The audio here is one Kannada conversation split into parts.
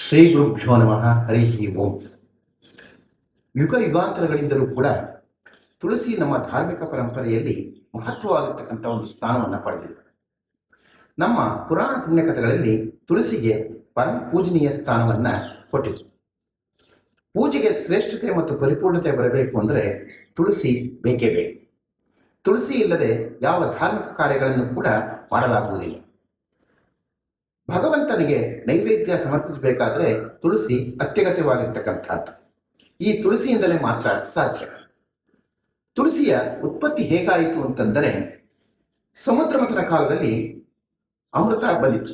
ಶ್ರೀ ಗುರುಭ್ಯೋ ನಮಃ. ಹರಿ ಓಂ. ಯುಗ ಯುಗಾಂತರಗಳಿಂದಲೂ ಕೂಡ ತುಳಸಿ ನಮ್ಮ ಧಾರ್ಮಿಕ ಪರಂಪರೆಯಲ್ಲಿ ಮಹತ್ವವಾಗಿರ್ತಕ್ಕಂಥ ಒಂದು ಸ್ಥಾನವನ್ನು ಪಡೆದಿದೆ. ನಮ್ಮ ಪುರಾಣ ಪುಣ್ಯಕಥೆಗಳಲ್ಲಿ ತುಳಸಿಗೆ ಪರಮ ಪೂಜನೀಯ ಸ್ಥಾನವನ್ನು ಕೊಟ್ಟಿದೆ. ಪೂಜೆಗೆ ಶ್ರೇಷ್ಠತೆ ಮತ್ತು ಪರಿಪೂರ್ಣತೆ ಬರಬೇಕು ಅಂದರೆ ತುಳಸಿ ಬೇಕೇ ಬೇಕು. ತುಳಸಿ ಇಲ್ಲದೆ ಯಾವ ಧಾರ್ಮಿಕ ಕಾರ್ಯಗಳನ್ನು ಕೂಡ ಮಾಡಲಾಗುವುದಿಲ್ಲ. ಭಗವಂತನಿಗೆ ನೈವೇದ್ಯ ಸಮರ್ಪಿಸಬೇಕಾದರೆ ತುಳಸಿ ಅತ್ಯಗತ್ಯವಾಗಿರ್ತಕ್ಕಂಥದ್ದು. ಈ ತುಳಸಿಯಿಂದಲೇ ಮಾತ್ರ ಸಾಧ್ಯ. ತುಳಸಿಯ ಉತ್ಪತ್ತಿ ಹೇಗಾಯಿತು ಅಂತಂದರೆ, ಸಮುದ್ರ ಮಥನ ಕಾಲದಲ್ಲಿ ಅಮೃತ ಬಂದಿತು.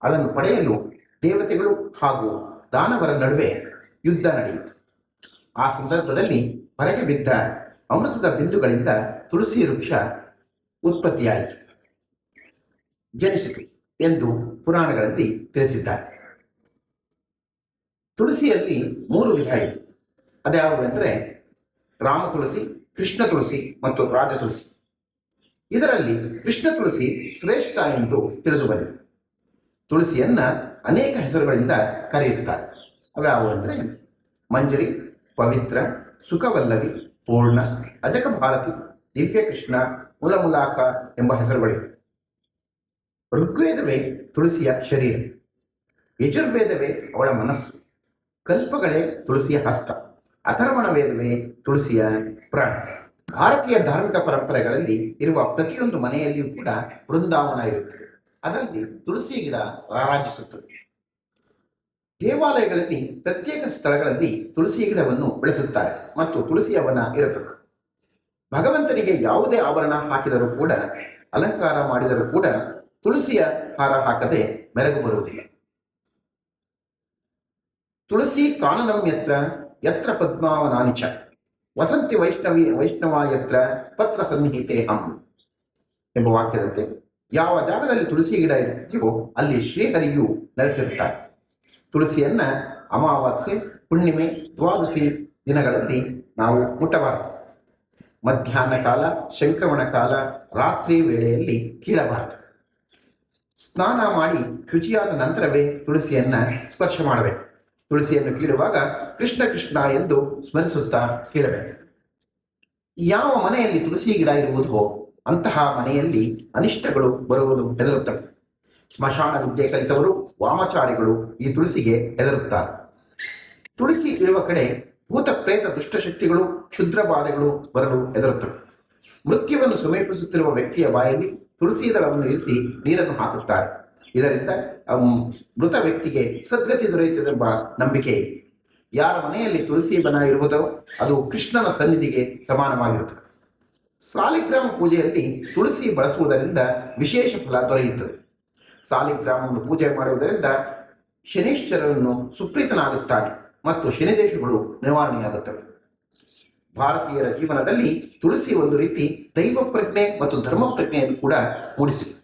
ಅದನ್ನು ಪಡೆಯಲು ದೇವತೆಗಳು ಹಾಗೂ ದಾನವರ ನಡುವೆ ಯುದ್ಧ ನಡೆಯಿತು. ಆ ಸಂದರ್ಭದಲ್ಲಿ ಹೊರಗೆ ಬಿದ್ದ ಅಮೃತದ ಬಿಂದುಗಳಿಂದ ತುಳಸಿ ವೃಕ್ಷ ಉತ್ಪತ್ತಿಯಾಯಿತು, ಜನಿಸಿತು ಎಂದು ಪುರಾಣಗಳಲ್ಲಿ ತಿಳಿಸಿದ್ದಾರೆ. ತುಳಸಿಯಲ್ಲಿ 3 ವಿಧ ಇದೆ. ಅದ್ಯಾವುವು ಅಂದರೆ ರಾಮ ತುಳಸಿ, ಕೃಷ್ಣ ತುಳಸಿ ಮತ್ತು ರಾಜ ತುಳಸಿ. ಇದರಲ್ಲಿ ಕೃಷ್ಣ ತುಳಸಿ ಶ್ರೇಷ್ಠ ಎಂದು ತಿಳಿದು ಬಂದಿದೆ. ತುಳಸಿಯನ್ನ ಅನೇಕ ಹೆಸರುಗಳಿಂದ ಕರೆಯುತ್ತಾರೆ. ಅವ್ಯಾವು ಅಂದರೆ ಮಂಜರಿ, ಪವಿತ್ರ, ಸುಖವಲ್ಲವಿ, ಪೂರ್ಣ, ಅಜಕ ಭಾರತಿ, ದಿವ್ಯಕೃಷ್ಣ, ಮುಲಮುಲಾಕ ಎಂಬ ಹೆಸರುಗಳಿವೆ. ಋಗ್ವೇದವೇ ತುಳಸಿಯ ಶರೀರ, ಯಜುರ್ವೇದವೇ ಅವಳ ಮನಸ್ಸು, ಕಲ್ಪಗಳೇ ತುಳಸಿಯ ಹಸ್ತ, ಅಥರ್ವಣ ವೇದವೇ ತುಳಸಿಯ ಪ್ರಾಣ. ಭಾರತೀಯ ಧಾರ್ಮಿಕ ಪರಂಪರೆಗಳಲ್ಲಿ ಇರುವ ಪ್ರತಿಯೊಂದು ಮನೆಯಲ್ಲಿಯೂ ಕೂಡ ವೃಂದಾವನ ಇರುತ್ತದೆ. ಅದರಲ್ಲಿ ತುಳಸಿ ಗಿಡ ರಾರಾಜಿಸುತ್ತದೆ. ದೇವಾಲಯಗಳಲ್ಲಿ ಪ್ರತ್ಯೇಕ ಸ್ಥಳಗಳಲ್ಲಿ ತುಳಸಿ ಗಿಡವನ್ನು ಬೆಳೆಸುತ್ತಾರೆ ಮತ್ತು ತುಳಸಿಯ ವನ ಇರುತ್ತದೆ. ಭಗವಂತನಿಗೆ ಯಾವುದೇ ಆಭರಣ ಹಾಕಿದರೂ ಕೂಡ, ಅಲಂಕಾರ ಮಾಡಿದರೂ ಕೂಡ ತುಳಸಿಯ ಹಾರ ಹಾಕದೆ ಮೆರಗು ಬರುವುದಿಲ್ಲ. ತುಳಸಿ ಕಾನನಂ ಯತ್ರ ಯತ್ರ ಪದ್ಮಾವನಾನಿಚ ವಸಂತಿ ವೈಷ್ಣವ ಯತ್ರ ಪತ್ರ ಸನ್ನಿಹಿತೆ ಹಂ ಎಂಬ ವಾಕ್ಯದಂತೆ ಯಾವ ಜಾಗದಲ್ಲಿ ತುಳಸಿ ಗಿಡ ಇರುತ್ತೋ ಅಲ್ಲಿ ಶ್ರೀಹರಿಯು ನೆಲೆಸಿರುತ್ತಾರೆ. ತುಳಸಿಯನ್ನ ಅಮಾವಾಸ್ಯೆ, ಹುಣ್ಣಿಮೆ, ದ್ವಾದಶಿ ದಿನಗಳಲ್ಲಿ ನಾವು ಮುಟ್ಟಬಾರದು. ಮಧ್ಯಾಹ್ನ ಕಾಲ, ಸಂಕ್ರಮಣ ಕಾಲ, ರಾತ್ರಿ ವೇಳೆಯಲ್ಲಿ ಕೀಳಬಾರದು. ಸ್ನಾನ ಮಾಡಿ ಶುಚಿಯಾದ ನಂತರವೇ ತುಳಸಿಯನ್ನ ಸ್ಪರ್ಶ ಮಾಡಬೇಕು. ತುಳಸಿಯನ್ನು ಕೀಳುವಾಗ ಕೃಷ್ಣ ಕೃಷ್ಣ ಎಂದು ಸ್ಮರಿಸುತ್ತಾ ಕೀಳಬೇಕು. ಯಾವ ಮನೆಯಲ್ಲಿ ತುಳಸಿ ಗಿಡ ಇರುವುದೋ ಅಂತಹ ಮನೆಯಲ್ಲಿ ಅನಿಷ್ಟಗಳು ಬರುವುದು ಹೆದರುತ್ತವೆ. ಸ್ಮಶಾನ ವಿದ್ಯೆ ಕಲಿತವರು, ವಾಮಚಾರಿಗಳು ಈ ತುಳಸಿಗೆ ಹೆದರುತ್ತಾರೆ. ತುಳಸಿ ಇರುವ ಕಡೆ ಭೂತ ಪ್ರೇತ ದುಷ್ಟಶಕ್ತಿಗಳು, ಕ್ಷುದ್ರ ಬಾಧೆಗಳು ಬರಲು ಹೆದರುತ್ತವೆ. ಮೃತ್ಯುವನ್ನು ಸಮೀಪಿಸುತ್ತಿರುವ ವ್ಯಕ್ತಿಯ ಬಾಯಲ್ಲಿ ತುಳಸಿ ದಳವನ್ನು ಇರಿಸಿ ನೀರನ್ನು ಹಾಕುತ್ತಾರೆ. ಇದರಿಂದ ಮೃತ ವ್ಯಕ್ತಿಗೆ ಸದ್ಗತಿ ದೊರೆಯುತ್ತದೆಂಬ ನಂಬಿಕೆ ಇದೆ. ಯಾರ ಮನೆಯಲ್ಲಿ ತುಳಸಿ ಬನ ಇರುವುದೋ ಅದು ಕೃಷ್ಣನ ಸನ್ನಿಧಿಗೆ ಸಮಾನವಾಗಿರುತ್ತದೆ. ಸಾಲಿಗ್ರಾಮ ಪೂಜೆಯಲ್ಲಿ ತುಳಸಿ ಬಳಸುವುದರಿಂದ ವಿಶೇಷ ಫಲ ದೊರೆಯುತ್ತದೆ. ಸಾಲಿಗ್ರಾಮವನ್ನು ಪೂಜೆ ಮಾಡುವುದರಿಂದ ಶನೀಶ್ವರನ್ನು ಸುಪ್ರೀತನಾಗುತ್ತಾನೆ ಮತ್ತು ಶನಿದೇಶಗಳು ನಿವಾರಣೆಯಾಗುತ್ತವೆ. ಭಾರತೀಯರ ಜೀವನದಲ್ಲಿ ತುಳಸಿ ಒಂದು ರೀತಿ ದೈವ ಪ್ರಜ್ಞೆ ಮತ್ತು ಧರ್ಮ ಪ್ರಜ್ಞೆಯನ್ನು ಕೂಡ ಮೂಡಿಸಿದೆ.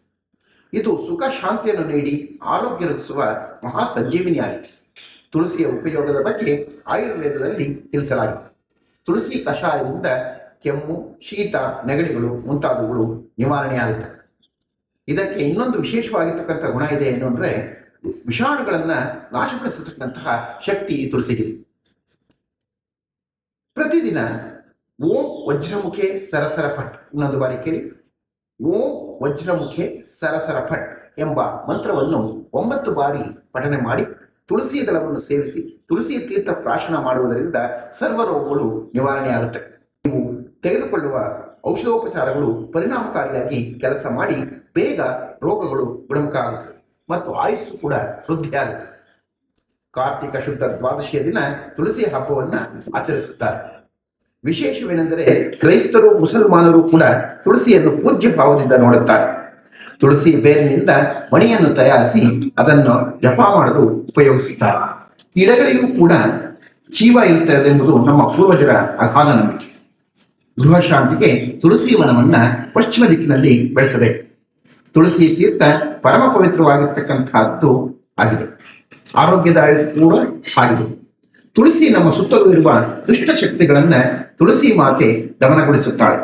ಇದು ಸುಖ ಶಾಂತಿಯನ್ನು ನೀಡಿ ಆರೋಗ್ಯ ವೃದ್ಧಿಸುವ ಮಹಾ ಸಂಜೀವಿನಿಯಾಗಿದೆ. ತುಳಸಿಯ ಉಪಯೋಗದ ಬಗ್ಗೆ ಆಯುರ್ವೇದದಲ್ಲಿ ತಿಳಿಸಲಾಗಿದೆ. ತುಳಸಿ ಕಷಾಯದಿಂದ ಕೆಮ್ಮು, ಶೀತ, ನೆಗಡಿಗಳು ಮುಂತಾದವುಗಳು ನಿವಾರಣೆಯಾಗುತ್ತವೆ. ಇದಕ್ಕೆ ಇನ್ನೊಂದು ವಿಶೇಷವಾಗಿರ್ತಕ್ಕಂಥ ಗುಣ ಇದೆ ಏನು ಅಂದರೆ, ವಿಷಾಣುಗಳನ್ನು ನಾಶಪಡಿಸತಕ್ಕಂತಹ ಶಕ್ತಿ ಈ ತುಳಸಿಗಿದೆ. ಪ್ರತಿದಿನ ಓಂ ವಜ್ರಮುಖೆ ಸರಸರ ಫಟ್, ಇನ್ನೊಂದು ಬಾರಿ ಕೇಳಿ, ಓಂ ವಜ್ರಮುಖೆ ಸರಸರ ಫಟ್ ಎಂಬ ಮಂತ್ರವನ್ನು 9 ಬಾರಿ ಪಠನೆ ಮಾಡಿ ತುಳಸಿ ದಳವನ್ನು ಸೇವಿಸಿ ತುಳಸಿ ತೀರ್ಥ ಪ್ರಾಶನ ಮಾಡುವುದರಿಂದ ಸರ್ವರೋಗಗಳು ನಿವಾರಣೆಯಾಗುತ್ತವೆ. ನೀವು ತೆಗೆದುಕೊಳ್ಳುವ ಔಷಧೋಪಚಾರಗಳು ಪರಿಣಾಮಕಾರಿಯಾಗಿ ಕೆಲಸ ಮಾಡಿ ಬೇಗ ರೋಗಗಳು ಗುಣಮುಖ ಆಗುತ್ತವೆ ಮತ್ತು ಆಯುಸ್ಸು ಕೂಡ ವೃದ್ಧಿಯಾಗುತ್ತದೆ. ಕಾರ್ತಿಕ ಶುದ್ಧ ದ್ವಾದಶಿಯ ದಿನ ತುಳಸಿ ಹಬ್ಬವನ್ನು ಆಚರಿಸುತ್ತಾರೆ. ವಿಶೇಷವೇನೆಂದರೆ ಕ್ರೈಸ್ತರು, ಮುಸಲ್ಮಾನರು ಕೂಡ ತುಳಸಿಯನ್ನು ಪೂಜ್ಯ ಭಾವದಿಂದ ನೋಡುತ್ತಾರೆ. ತುಳಸಿ ಬೇರಿನಿಂದ ಮಣಿಯನ್ನು ತಯಾರಿಸಿ ಅದನ್ನು ಜಪ ಮಾಡಲು ಉಪಯೋಗಿಸುತ್ತಾರೆ. ಗಿಡಗಳಿಗೂ ಕೂಡ ಜೀವ ಇರುತ್ತದೆ ಎಂಬುದು ನಮ್ಮ ಪೂರ್ವಜರ ಅಗಾಧ ನಂಬಿಕೆ. ಗೃಹ ಶಾಂತಿಗೆ ತುಳಸಿ ವನವನ್ನ ಪಶ್ಚಿಮ ದಿಕ್ಕಿನಲ್ಲಿ ಬೆಳೆಸಬೇಕು. ತುಳಸಿ ತೀರ್ಥ ಪರಮ ಪವಿತ್ರವಾಗಿರ್ತಕ್ಕಂಥದ್ದು ಆಗಿದೆ. ಆರೋಗ್ಯದಾಯಕ ಕೂಡ ಆಗಿದೆ. ತುಳಸಿ ನಮ್ಮ ಸುತ್ತಲೂ ಇರುವ ದುಷ್ಟ ಶಕ್ತಿಗಳನ್ನ ತುಳಸಿ ಮಾತೆ ದಮನಗೊಳಿಸುತ್ತಾಳೆ.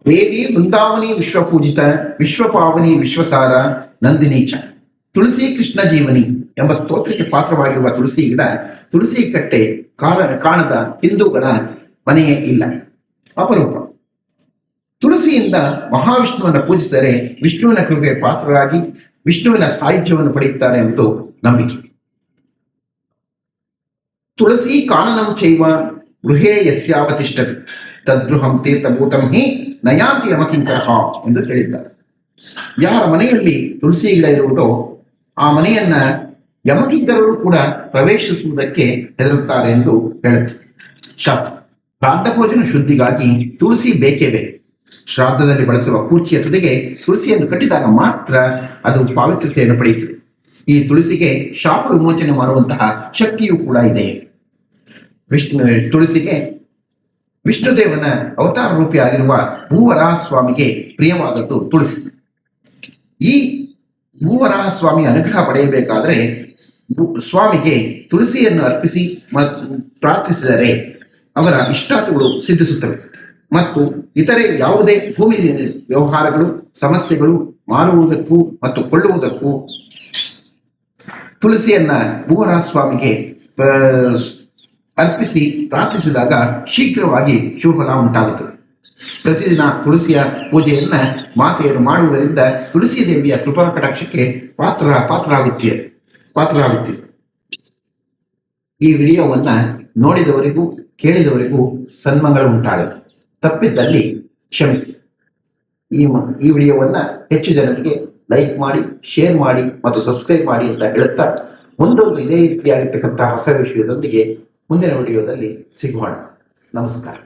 ದೇವಿ ವೃಂದಾವನಿ ವಿಶ್ವಪೂಜಿತ, ವಿಶ್ವಪಾವನಿ ವಿಶ್ವಸಾರ, ನಂದಿನೀಚ ತುಳಸಿ ಕೃಷ್ಣ ಜೀವನಿ ಎಂಬ ಸ್ತೋತ್ರಕ್ಕೆ ಪಾತ್ರವಾಗಿರುವ ತುಳಸಿ ಗಿಡ, ತುಳಸಿ ಕಟ್ಟೆ ಕಾಣದ ಹಿಂದೂಗಳ ಮನೆಯೇ ಇಲ್ಲ, ಅಪರೂಪ. ತುಳಸಿಯಿಂದ ಮಹಾವಿಷ್ಣುವನ್ನು ಪೂಜಿಸಿದರೆ ವಿಷ್ಣುವಿನ ಕೃಪೆಗೆ ಪಾತ್ರರಾಗಿ ವಿಷ್ಣುವಿನ ಸಾಹಿತ್ಯವನ್ನು ಪಡೆಯುತ್ತಾರೆ ಎಂದು ನಂಬಿಕೆ. ತುಳಸಿ ಕಾನನಂ ಚೈವ ಗೃಹೇ ಯಸ್ಯಾವತಿಷ್ಠತಿ ತದ್ಗೃಹಂ ತೀರ್ಥಭೂತಂ ಹಿ ನಯಾಂತಿ ಯಮಕಿಂಕರಃ ಎಂದು ಹೇಳಿದ್ದಾರೆ. ಯಾರ ಮನೆಯಲ್ಲಿ ತುಳಸಿ ಗಿಡ ಇರುವುದೋ ಆ ಮನೆಯನ್ನ ಯಮಕಿಂಕರರು ಕೂಡ ಪ್ರವೇಶಿಸುವುದಕ್ಕೆ ಹೆದರುತ್ತಾರೆ ಎಂದು ಹೇಳುತ್ತೆ ಶಾಸ್ತ್ರ. ಶ್ರಾದ್ದ ಶುದ್ಧಿಗಾಗಿ ತುಳಸಿ ಬೇಕೇ ಬೇಕು. ಶ್ರಾದ್ದದಲ್ಲಿ ಬಳಸುವ ಕೂರ್ಚಿಯ ತುದಿಗೆ ತುಳಸಿಯನ್ನು ಕಟ್ಟಿದಾಗ ಮಾತ್ರ ಅದು ಪಾವಿತ್ರ್ಯತೆಯನ್ನು ಪಡೆಯುತ್ತದೆ. ಈ ತುಳಸಿಗೆ ಶಾಪ ವಿಮೋಚನೆ ಮಾಡುವಂತಹ ಶಕ್ತಿಯೂ ಕೂಡ ಇದೆ. ತುಳಸಿಗೆ ವಿಷ್ಣುದೇವನ ಅವತಾರ ರೂಪಿ ಆಗಿರುವ ಭೂವರಾಹ ಸ್ವಾಮಿಗೆ ಪ್ರಿಯವಾದದ್ದು ತುಳಸಿ. ಈ ಭೂವರಾಹ ಸ್ವಾಮಿ ಅನುಗ್ರಹ ಪಡೆಯಬೇಕಾದರೆ ಸ್ವಾಮಿಗೆ ತುಳಸಿಯನ್ನು ಅರ್ಪಿಸಿ ಪ್ರಾರ್ಥಿಸಿದರೆ ಅವರ ಇಷ್ಟಾರ್ಥಗಳು ಸಿದ್ಧಿಸುತ್ತವೆ ಮತ್ತು ಇತರೆ ಯಾವುದೇ ಭೂಮಿ ವ್ಯವಹಾರಗಳು, ಸಮಸ್ಯೆಗಳು ಮಾರುವುದಕ್ಕೂ ಮತ್ತು ಕೊಳ್ಳುವುದಕ್ಕೂ ತುಳಸಿಯನ್ನ ಭೂವರಾಹ ಸ್ವಾಮಿಗೆ ಅರ್ಪಿಸಿ ಪ್ರಾರ್ಥಿಸಿದಾಗ ಶೀಘ್ರವಾಗಿ ಶುಭಫಲ ಉಂಟಾಗುತ್ತದೆ. ಪ್ರತಿದಿನ ತುಳಸಿಯ ಪೂಜೆಯನ್ನ ಮಾತೆಯರು ಮಾಡುವುದರಿಂದ ತುಳಸಿ ದೇವಿಯ ಕೃಪಾ ಕಟಾಕ್ಷಕ್ಕೆ ಪಾತ್ರರಾಗುತ್ತೀರಿ. ಈ ವಿಡಿಯೋವನ್ನ ನೋಡಿದವರಿಗೂ ಕೇಳಿದವರಿಗೂ ಸನ್ಮಂಗಳ ಉಂಟಾಗಲಿ. ತಪ್ಪಿದ್ದಲ್ಲಿ ಕ್ಷಮಿಸಿ. ಈ ವಿಡಿಯೋವನ್ನ ಹೆಚ್ಚು ಜನರಿಗೆ ಲೈಕ್ ಮಾಡಿ, ಶೇರ್ ಮಾಡಿ ಮತ್ತು ಸಬ್ಸ್ಕ್ರೈಬ್ ಮಾಡಿ ಅಂತ ಹೇಳುತ್ತಾ, ಒಂದೊಂದು ಇದೇ ರೀತಿಯಾಗಿರ್ತಕ್ಕಂತಹ ಹೊಸ ವಿಷಯದೊಂದಿಗೆ ಮುಂದಿನ ವಿಡಿಯೋದಲ್ಲಿ ಸಿಗೋಣ. ನಮಸ್ಕಾರ.